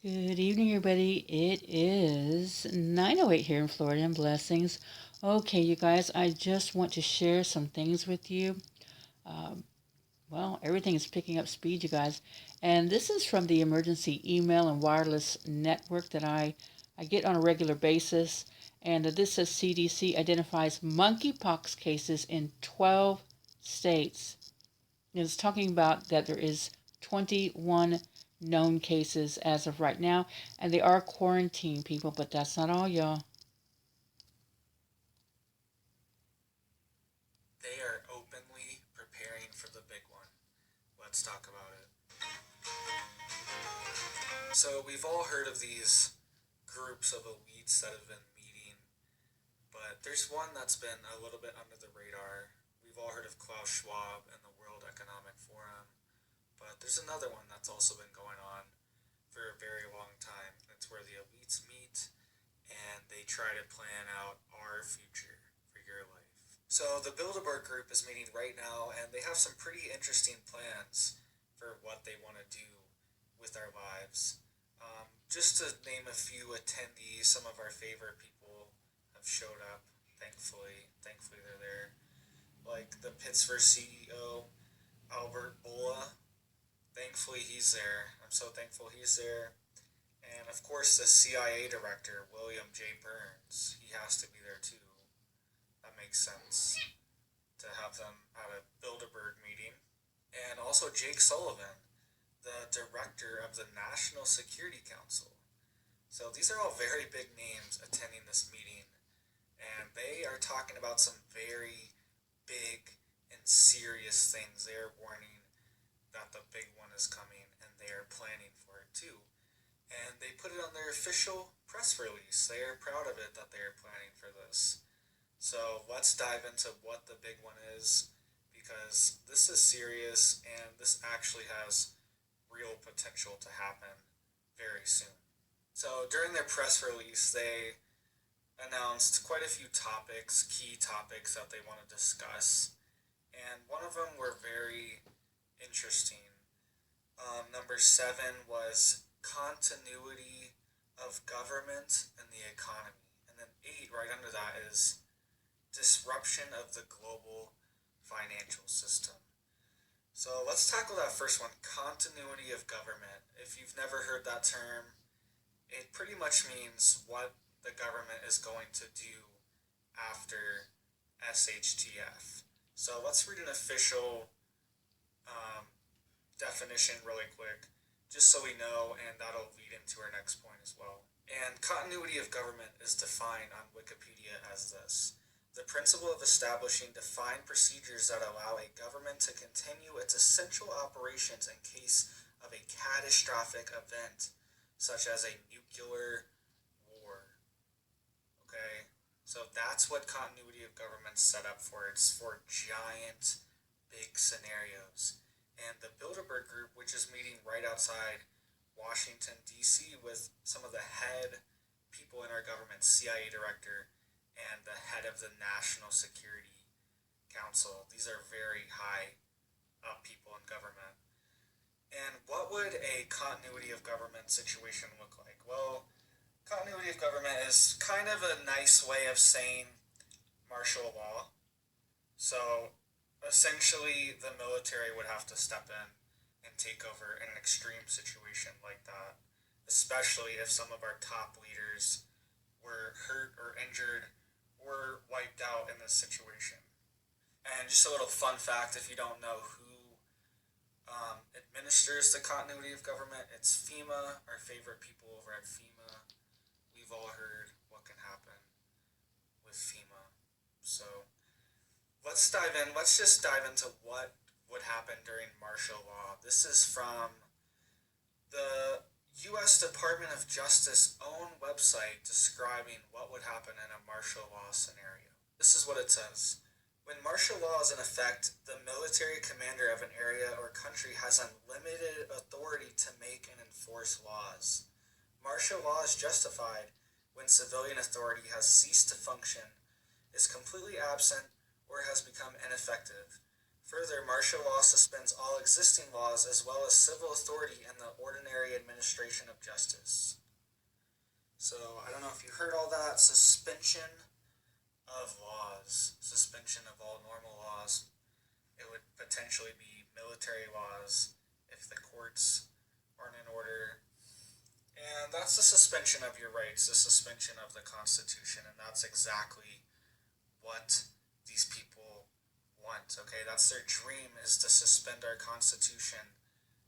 Good evening, everybody. It is 9:08 here in Florida, and blessings. Okay, you guys, I just want to share some things with you. Um, Everything is picking up speed, you guys. And this is from the emergency email and wireless network that I get on a regular basis. And this says CDC identifies monkeypox cases in 12 states. It's talking about that there is 21 known cases as of right now, and they are quarantine people, but that's not all, y'all. They are openly preparing for the big one. Let's talk about it. So, we've all heard of these groups of elites that have been meeting, but there's one that's been a little bit under the radar. We've all heard of Klaus Schwab and the World Economic Forum, but there's another one that's also been going on for a very long time. It's where the elites meet and they try to plan out our future for your life. So the Bilderberg group is meeting right now, and they have some pretty interesting plans for what they want to do with our lives. Just to name a few attendees, some of our favorite people have showed up. Thankfully they're there. Like the Pittsburgh CEO Albert Bola. Thankfully he's there. I'm so thankful he's there. And of course the CIA director William J. Burns. He has to be there too. That makes sense to have them at a Bilderberg meeting. And also Jake Sullivan, the director of the National Security Council. So these are all very big names attending this meeting, and they are talking about some very big and serious things. They are warning that the big one is coming, and they are planning for it too. And they put it on their official press release. They are proud of it that they are planning for this. So let's dive into what the big one is, because this is serious and this actually has real potential to happen very soon. So during their press release, they announced quite a few topics, key topics that they want to discuss, and one of them were very interesting. Number seven was continuity of government and the economy, and then eight right under that is disruption of the global financial system. So let's tackle that first one, continuity of government. If you've never heard that term, it pretty much means what the government is going to do after SHTF. So let's read an official um, definition really quick, just so we know, and that'll lead into our next point as well. And continuity of government is defined on Wikipedia as this: the principle of establishing defined procedures that allow a government to continue its essential operations in case of a catastrophic event, such as a nuclear war. Okay? So that's what continuity of government's set up for. It's for giant, big scenarios. And the Bilderberg Group, which is meeting right outside Washington, D.C., with some of the head people in our government, CIA director, and the head of the National Security Council. These are very high up people in government. And what would a continuity of government situation look like? Well, continuity of government is kind of a nice way of saying martial law. So essentially, the military would have to step in and take over in an extreme situation like that, especially if some of our top leaders were hurt or injured or wiped out in this situation. And just a little fun fact, if you don't know who administers the continuity of government, it's FEMA, our favorite people over at FEMA. We've all heard what can happen with FEMA. So let's dive in. Let's just dive into what would happen during martial law. This is from the U.S. Department of Justice own website describing what would happen in a martial law scenario. This is what it says. When martial law is in effect, the military commander of an area or country has unlimited authority to make and enforce laws. Martial law is justified when civilian authority has ceased to function, is completely absent, or has become ineffective. Further, martial law suspends all existing laws as well as civil authority and the ordinary administration of justice. So, I don't know if you heard all that. Suspension of laws, suspension of all normal laws. It would potentially be military laws if the courts aren't in order. And that's the suspension of your rights, the suspension of the Constitution, and that's exactly what these people want. Okay, that's their dream, is to suspend our Constitution,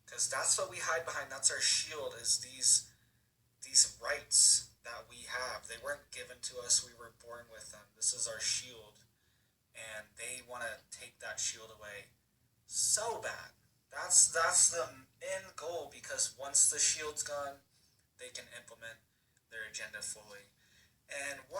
because that's what we hide behind. That's our shield, is these rights that we have. They weren't given to us, we were born with them. This is our shield, and they want to take that shield away so bad. That's the end goal, because once the shield's gone, they can implement their agenda fully. And one